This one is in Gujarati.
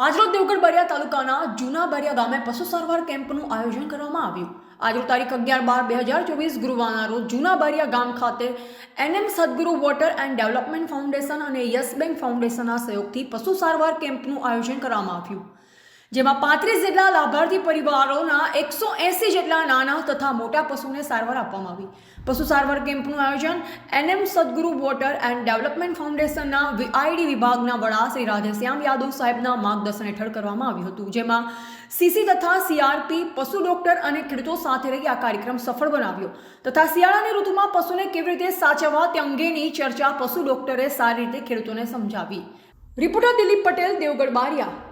આજરોજ દેવગઢ બારિયા તાલુકાના જૂના બારિયા ગામે પશુ સારવાર કેમ્પનું આયોજન કરવામાં આવ્યું। આજરોજ તારીખ 11/12/2024 ગુરુવારના રોજ જૂના બારિયા ગામ ખાતે એનએમ સદગુરુ વોટર એન્ડ ડેવલપમેન્ટ ફાઉન્ડેશન અને યસ બેંક ફાઉન્ડેશનના સહયોગથી પશુ સારવાર કેમ્પનું આયોજન કરવામાં આવ્યું, જેમાં 35 જેટલા લાભાર્થી પરિવારોના 180 જેટલા નાના તથા મોટા પશુને સારવાર આપવામાં આવી। પશુ સારવાર કેમ્પનું આયોજન એનએમ સદગુરુ વોટર એન્ડ ડેવલપમેન્ટ ફાઉન્ડેશનના વીઆઈડી વિભાગના વડા શ્રી રાધેશ્યામ યાદવ સાહેબના માર્ગદર્શન હેઠળ કરવામાં આવ્યું હતું, જેમાં સીસી તથા સીઆરપી, પશુ ડોક્ટર અને ખેડૂતો સાથે રહી આ કાર્યક્રમ સફળ બનાવ્યો તથા શિયાળાની ઋતુમાં પશુને કેવી રીતે સાચવવા તે અંગેની ચર્ચા પશુ ડોક્ટરે સારી રીતે ખેડૂતોને સમજાવી। રિપોર્ટર દિલીપ પટેલ, દેવગઢ બારિયા।